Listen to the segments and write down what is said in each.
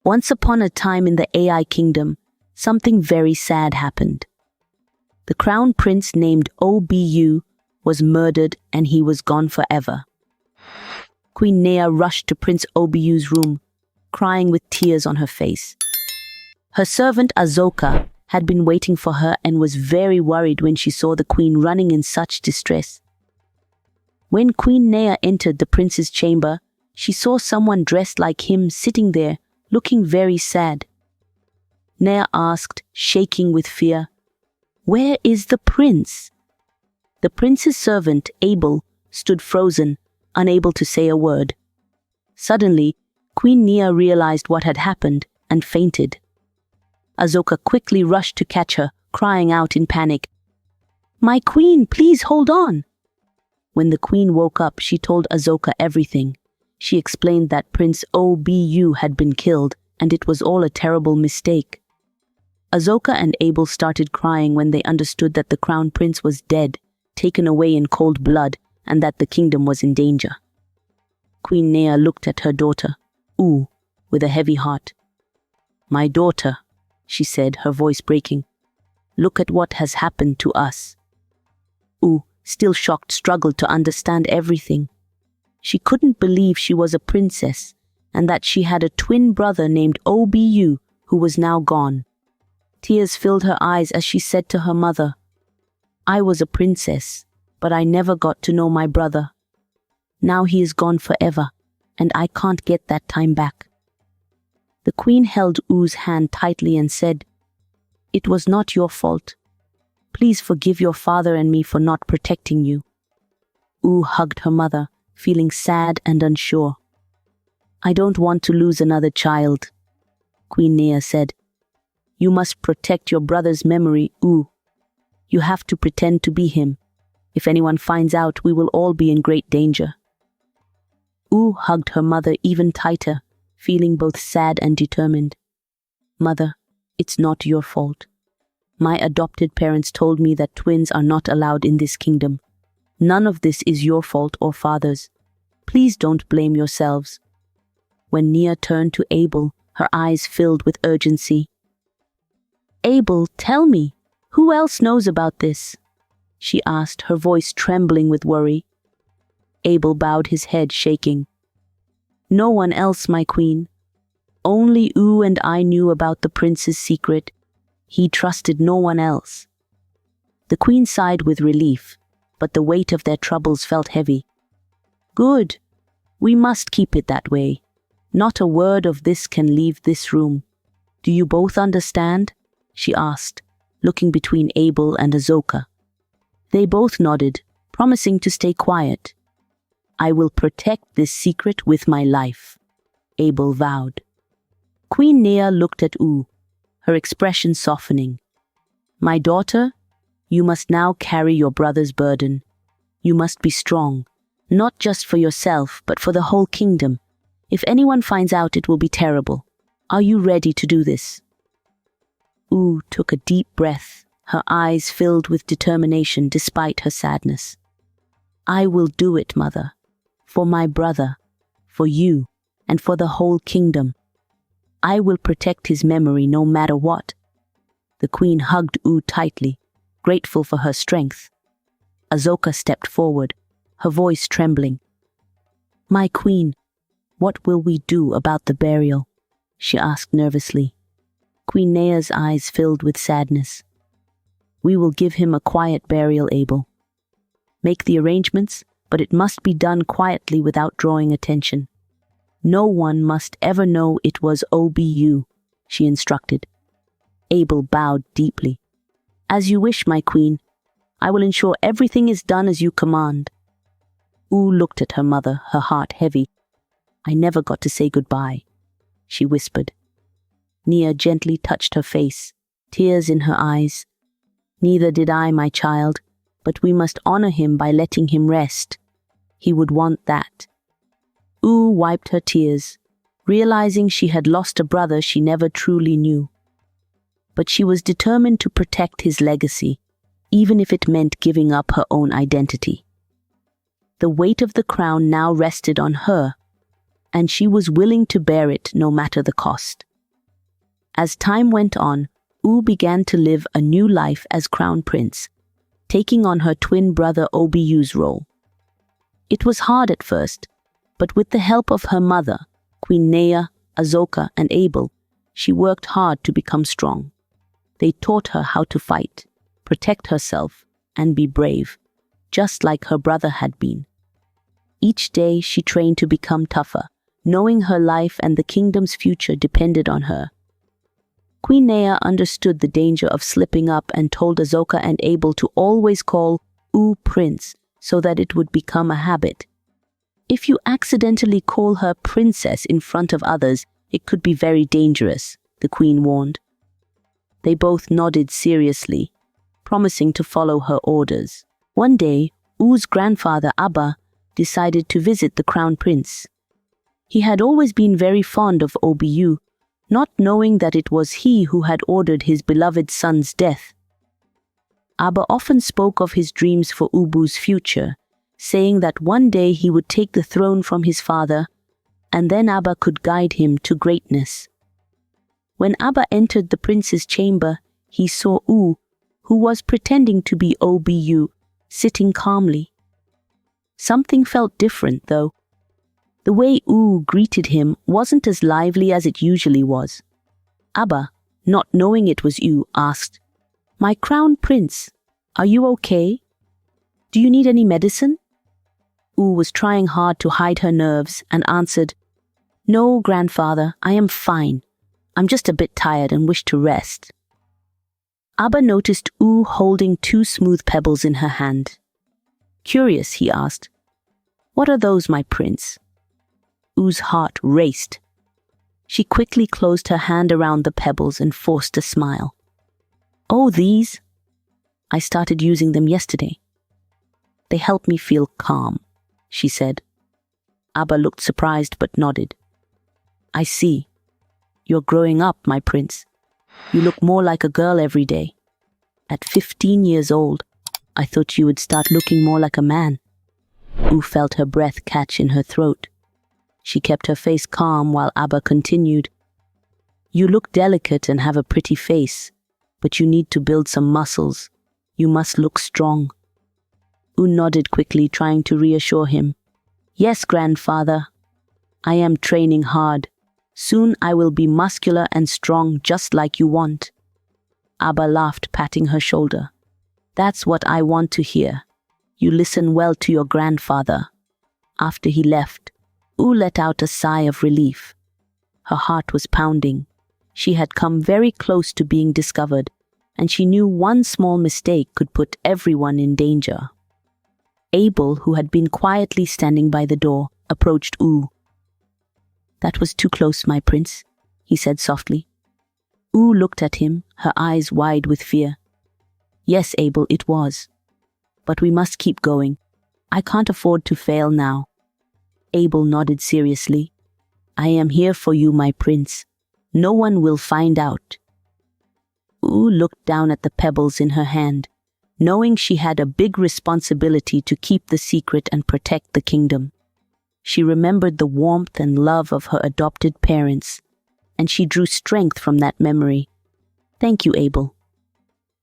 Once upon a time in the AI kingdom, something very sad happened. The crown prince named Obu was murdered and he was gone forever. Queen Nea rushed to Prince Obu's room, crying with tears on her face. Her servant Azoka had been waiting for her and was very worried when she saw the queen running in such distress. When Queen Nea entered the prince's chamber, she saw someone dressed like him sitting there, looking very sad. Nea asked, shaking with fear, "Where is the prince?" The prince's servant, Abel, stood frozen, unable to say a word. Suddenly, Queen Nea realized what had happened and fainted. Azoka quickly rushed to catch her, crying out in panic, "My queen, please hold on!" When the queen woke up, she told Azoka everything. She explained that Prince Obu had been killed, and it was all a terrible mistake. Azoka and Abel started crying when they understood that the crown prince was dead, taken away in cold blood, and that the kingdom was in danger. Queen Nea looked at her daughter, with a heavy heart. "My daughter," she said, her voice breaking, "look at what has happened to us." Still shocked, struggled to understand everything. She couldn't believe she was a princess, and that she had a twin brother named Obu who was now gone. Tears filled her eyes as she said to her mother, "I was a princess, but I never got to know my brother. Now he is gone forever, and I can't get that time back." The queen held U's hand tightly and said, "It was not your fault. Please forgive your father and me for not protecting you." U hugged her mother, feeling sad and unsure. "I don't want to lose another child," Queen Nea said. "You must protect your brother's memory, U. You have to pretend to be him. If anyone finds out, we will all be in great danger." U hugged her mother even tighter, feeling both sad and determined. "Mother, it's not your fault. My adopted parents told me that twins are not allowed in this kingdom. None of this is your fault or father's. Please don't blame yourselves." When Nea turned to Abel, her eyes filled with urgency. "Abel, tell me, who else knows about this?" she asked, her voice trembling with worry. Abel bowed his head, shaking. "No one else, my queen. Only U and I knew about the prince's secret. He trusted no one else." The queen sighed with relief, but the weight of their troubles felt heavy. "Good. We must keep it that way. Not a word of this can leave this room. Do you both understand?" she asked, looking between Abel and Azoka. They both nodded, promising to stay quiet. "I will protect this secret with my life," Abel vowed. Queen Nea looked at U, her expression softening. "My daughter, you must now carry your brother's burden. You must be strong, not just for yourself, but for the whole kingdom. If anyone finds out, it will be terrible. Are you ready to do this?" U took a deep breath, her eyes filled with determination despite her sadness. "I will do it, mother. For my brother, for you, and for the whole kingdom. I will protect his memory no matter what." The queen hugged U tightly, grateful for her strength. Azoka stepped forward, her voice trembling. "My queen, what will we do about the burial?" she asked nervously. Queen Nea's eyes filled with sadness. "We will give him a quiet burial, Abel. Make the arrangements, but it must be done quietly without drawing attention. No one must ever know it was Obu," she instructed. Abel bowed deeply. "As you wish, my queen. I will ensure everything is done as you command." U looked at her mother, her heart heavy. "I never got to say goodbye," she whispered. Nea gently touched her face, tears in her eyes. "Neither did I, my child, but we must honor him by letting him rest. He would want that." U wiped her tears, realizing she had lost a brother she never truly knew. But she was determined to protect his legacy, even if it meant giving up her own identity. The weight of the crown now rested on her, and she was willing to bear it no matter the cost. As time went on, U began to live a new life as crown prince, taking on her twin brother Obu's role. It was hard at first, but with the help of her mother, Queen Nea, Azoka, and Abel, she worked hard to become strong. They taught her how to fight, protect herself, and be brave, just like her brother had been. Each day she trained to become tougher, knowing her life and the kingdom's future depended on her. Queen Nea understood the danger of slipping up and told Azoka and Abel to always call U Prince so that it would become a habit. If you accidentally call her princess in front of others, it could be very dangerous, the queen warned. They both nodded seriously, promising to follow her orders. One day, U's grandfather Abba decided to visit the crown prince. He had always been very fond of Obu, not knowing that it was he who had ordered his beloved son's death. Abba often spoke of his dreams for Ubu's future, saying that one day he would take the throne from his father, and then Abba could guide him to greatness. When Abba entered the prince's chamber, he saw U, who was pretending to be Obu, sitting calmly. Something felt different, though. The way U greeted him wasn't as lively as it usually was. Abba, not knowing it was U, asked, "My crown prince, are you okay? Do you need any medicine?" U was trying hard to hide her nerves and answered, "No, grandfather, I am fine. I'm just a bit tired and wish to rest." Abba noticed U holding 2 smooth pebbles in her hand. Curious, he asked, "What are those, my prince?" U's heart raced. She quickly closed her hand around the pebbles and forced a smile. "Oh, these? I started using them yesterday. They help me feel calm," she said. Abba looked surprised but nodded. "I see. You're growing up, my prince. You look more like a girl every day. At 15 years old, I thought you would start looking more like a man." U felt her breath catch in her throat. She kept her face calm while Abba continued, "You look delicate and have a pretty face, but you need to build some muscles. You must look strong." U nodded quickly, trying to reassure him. "Yes, grandfather. I am training hard. Soon I will be muscular and strong just like you want." Abba laughed, patting her shoulder. "That's what I want to hear. You listen well to your grandfather." After he left, U let out a sigh of relief. Her heart was pounding. She had come very close to being discovered, and she knew one small mistake could put everyone in danger. Abel, who had been quietly standing by the door, approached U. "That was too close, my prince," he said softly. U looked at him, her eyes wide with fear. "Yes, Abel, it was. But we must keep going. I can't afford to fail now." Abel nodded seriously. "I am here for you, my prince. No one will find out." U looked down at the pebbles in her hand, knowing she had a big responsibility to keep the secret and protect the kingdom. She remembered the warmth and love of her adopted parents, and she drew strength from that memory. "Thank you, Abel.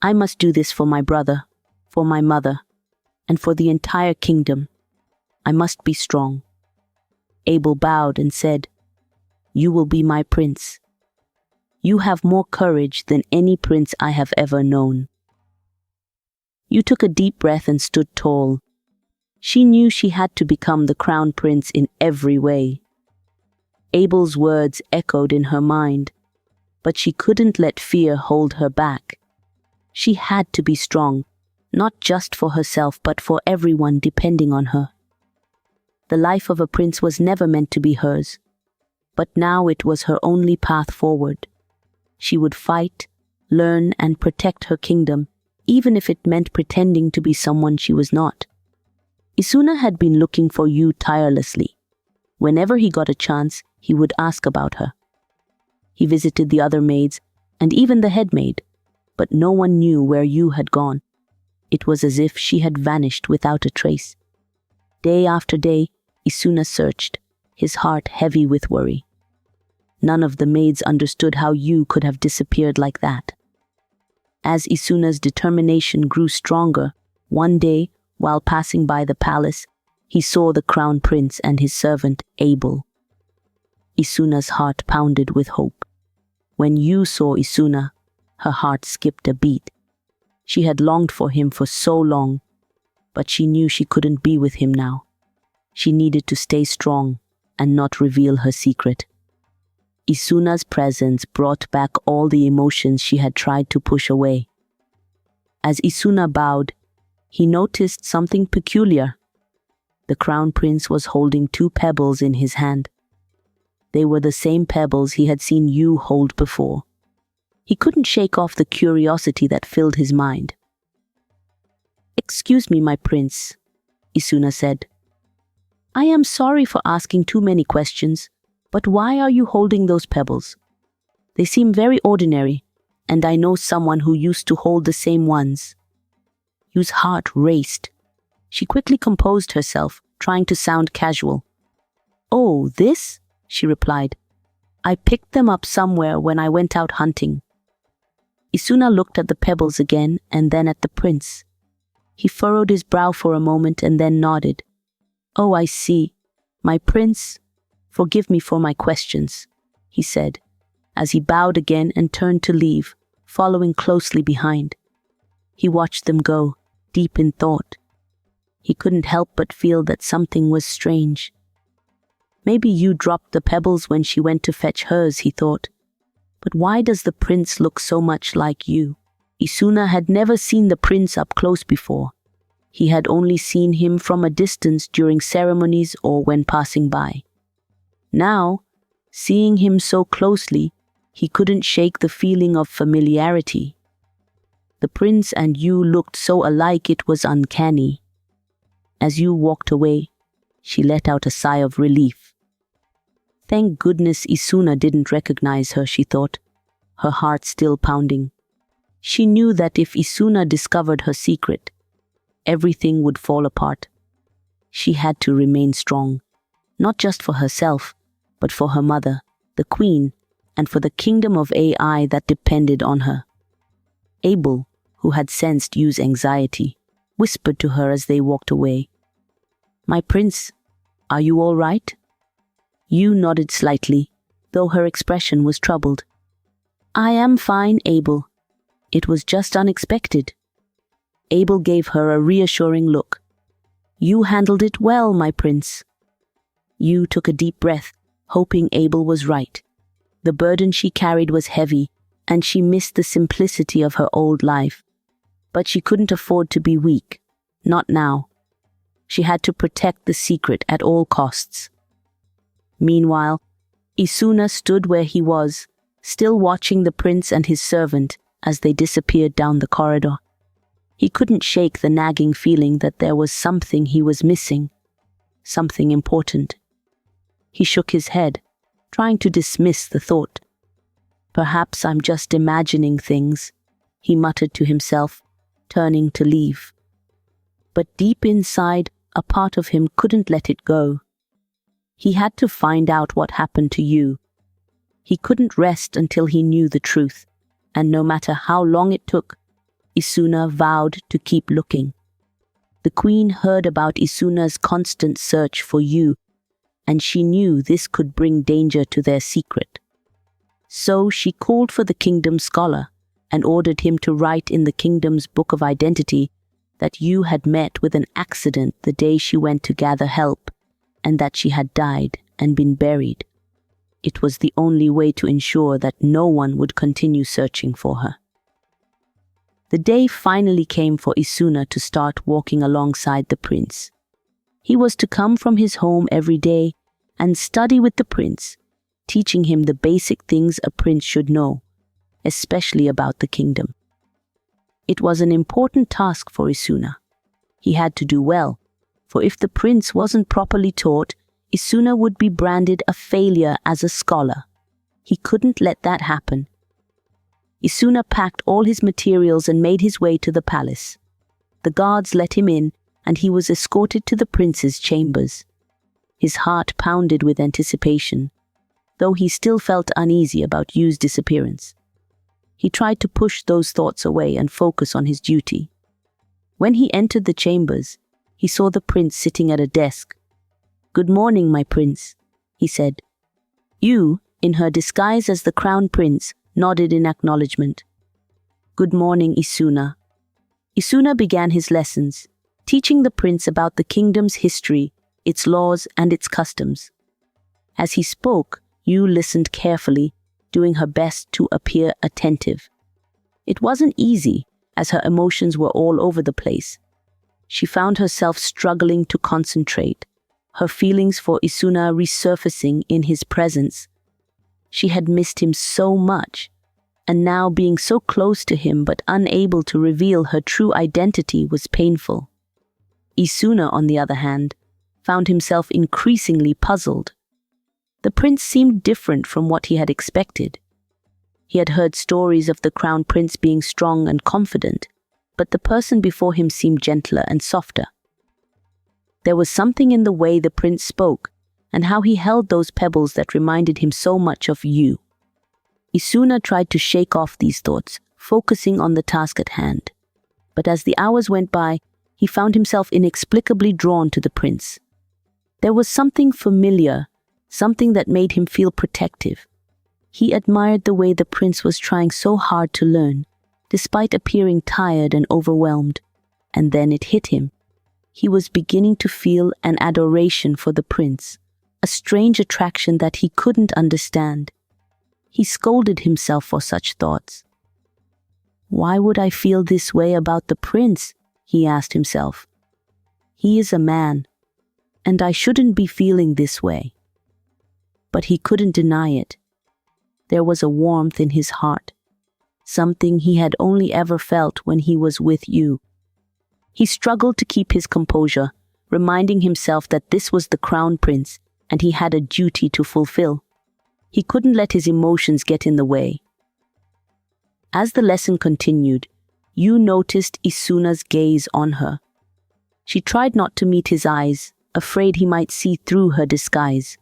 I must do this for my brother, for my mother, and for the entire kingdom. I must be strong." Abel bowed and said, "You will be my prince. You have more courage than any prince I have ever known." U took a deep breath and stood tall. She knew she had to become the crown prince in every way. Abel's words echoed in her mind, but she couldn't let fear hold her back. She had to be strong, not just for herself but for everyone depending on her. The life of a prince was never meant to be hers, but now it was her only path forward. She would fight, learn, and protect her kingdom, even if it meant pretending to be someone she was not. Isuna had been looking for U tirelessly. Whenever he got a chance, he would ask about her. He visited the other maids, and even the head maid, but no one knew where U had gone. It was as if she had vanished without a trace. Day after day, Isuna searched, his heart heavy with worry. None of the maids understood how you could have disappeared like that. As Isuna's determination grew stronger, one day, while passing by the palace, he saw the crown prince and his servant, Abel. Isuna's heart pounded with hope. When you saw Isuna, her heart skipped a beat. She had longed for him for so long, but she knew she couldn't be with him now. She needed to stay strong and not reveal her secret. Isuna's presence brought back all the emotions she had tried to push away. As Isuna bowed, he noticed something peculiar. The crown prince was holding 2 pebbles in his hand. They were the same pebbles he had seen you hold before. He couldn't shake off the curiosity that filled his mind. "Excuse me, my prince," Isuna said. "I am sorry for asking too many questions, but why are you holding those pebbles? They seem very ordinary, and I know someone who used to hold the same ones." Yu's heart raced. She quickly composed herself, trying to sound casual. "Oh, this?" she replied. "I picked them up somewhere when I went out hunting." Isuna looked at the pebbles again and then at the prince. He furrowed his brow for a moment and then nodded. "Oh, I see. My prince, forgive me for my questions," he said, as he bowed again and turned to leave, following closely behind. He watched them go, deep in thought. He couldn't help but feel that something was strange. Maybe you dropped the pebbles when she went to fetch hers, he thought. But why does the prince look so much like you? Isuna had never seen the prince up close before. He had only seen him from a distance during ceremonies or when passing by. Now, seeing him so closely, he couldn't shake the feeling of familiarity. The prince and you looked so alike it was uncanny. As you walked away, she let out a sigh of relief. Thank goodness Isuna didn't recognize her, she thought, her heart still pounding. She knew that if Isuna discovered her secret, everything would fall apart. She had to remain strong, not just for herself, but for her mother, the queen, and for the kingdom of AI that depended on her. Abel, who had sensed Yu's anxiety, whispered to her as they walked away, "My prince, are you all right?" Yu nodded slightly, though her expression was troubled. "I am fine, Abel. It was just unexpected." Abel gave her a reassuring look. "You handled it well, my prince." Yu took a deep breath, hoping Abel was right. The burden she carried was heavy, and she missed the simplicity of her old life. But she couldn't afford to be weak. Not now. She had to protect the secret at all costs. Meanwhile, Isuna stood where he was, still watching the prince and his servant as they disappeared down the corridor. He couldn't shake the nagging feeling that there was something he was missing, something important. He shook his head, trying to dismiss the thought. "Perhaps I'm just imagining things," he muttered to himself, turning to leave. But deep inside, a part of him couldn't let it go. He had to find out what happened to you. He couldn't rest until he knew the truth, and no matter how long it took, Isuna vowed to keep looking. The queen heard about Isuna's constant search for you, and she knew this could bring danger to their secret. So she called for the kingdom scholar and ordered him to write in the kingdom's book of identity that you had met with an accident the day she went to gather help, and that she had died and been buried. It was the only way to ensure that no one would continue searching for her. The day finally came for Isuna to start walking alongside the prince. He was to come from his home every day and study with the prince, teaching him the basic things a prince should know, especially about the kingdom. It was an important task for Isuna. He had to do well, for if the prince wasn't properly taught, Isuna would be branded a failure as a scholar. He couldn't let that happen. Isuna packed all his materials and made his way to the palace. The guards let him in, and he was escorted to the prince's chambers. His heart pounded with anticipation. though he still felt uneasy about Yu's disappearance. He tried to push those thoughts away and focus on his duty. When he entered the chambers, he saw the prince sitting at a desk. "Good morning, my prince," he said. Yu, in her disguise as the crown prince, nodded in acknowledgement. "Good morning, Isuna." Isuna began his lessons, teaching the prince about the kingdom's history, its laws, and its customs. As he spoke, Yu listened carefully, doing her best to appear attentive. It wasn't easy, as her emotions were all over the place. She found herself struggling to concentrate, her feelings for Isuna resurfacing in his presence. She had missed him so much, and now being so close to him but unable to reveal her true identity was painful. Isuna, on the other hand, found himself increasingly puzzled. The prince seemed different from what he had expected. He had heard stories of the crown prince being strong and confident, but the person before him seemed gentler and softer. There was something in the way the prince spoke and how he held those pebbles that reminded him so much of Yu. Isuna tried to shake off these thoughts, focusing on the task at hand. But as the hours went by, he found himself inexplicably drawn to the prince. There was something familiar, something that made him feel protective. He admired the way the prince was trying so hard to learn, despite appearing tired and overwhelmed. And then it hit him. He was beginning to feel an adoration for the prince, a strange attraction that he couldn't understand. He scolded himself for such thoughts. "Why would I feel this way about the prince?" he asked himself. "He is a man, and I shouldn't be feeling this way." But he couldn't deny it. There was a warmth in his heart, something he had only ever felt when he was with Yu. He struggled to keep his composure, reminding himself that this was the crown prince and he had a duty to fulfill. He couldn't let his emotions get in the way. As the lesson continued, Yu noticed Isuna's gaze on her. She tried not to meet his eyes, afraid he might see through her disguise.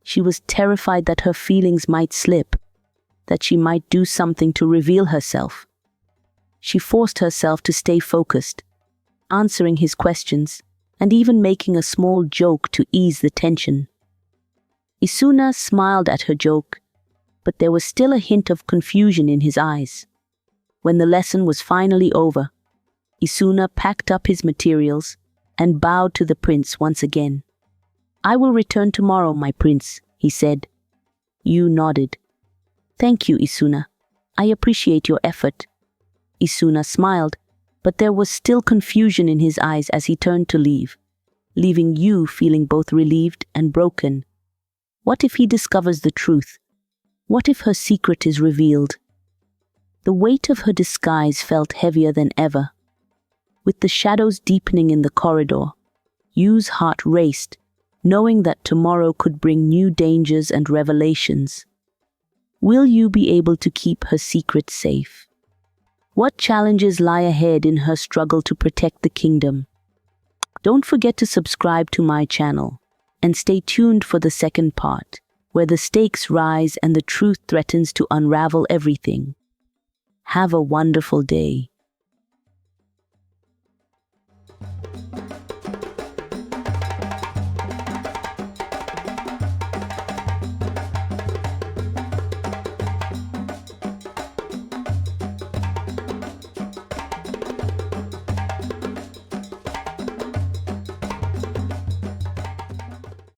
She was terrified that her feelings might slip, that she might do something to reveal herself. She forced herself to stay focused, answering his questions, and even making a small joke to ease the tension. Isuna smiled at her joke, but there was still a hint of confusion in his eyes. When the lesson was finally over, Isuna packed up his materials and bowed to the prince once again. "I will return tomorrow, my prince," he said. Yu nodded. "Thank you, Isuna. I appreciate your effort." Isuna smiled, but there was still confusion in his eyes as he turned to leave, leaving Yu feeling both relieved and broken. What if he discovers the truth? What if her secret is revealed? The weight of her disguise felt heavier than ever. With the shadows deepening in the corridor, Yu's heart raced, knowing that tomorrow could bring new dangers and revelations. Will Yu be able to keep her secret safe? What challenges lie ahead in her struggle to protect the kingdom? Don't forget to subscribe to my channel and stay tuned for the second part, where the stakes rise and the truth threatens to unravel everything. Have a wonderful day.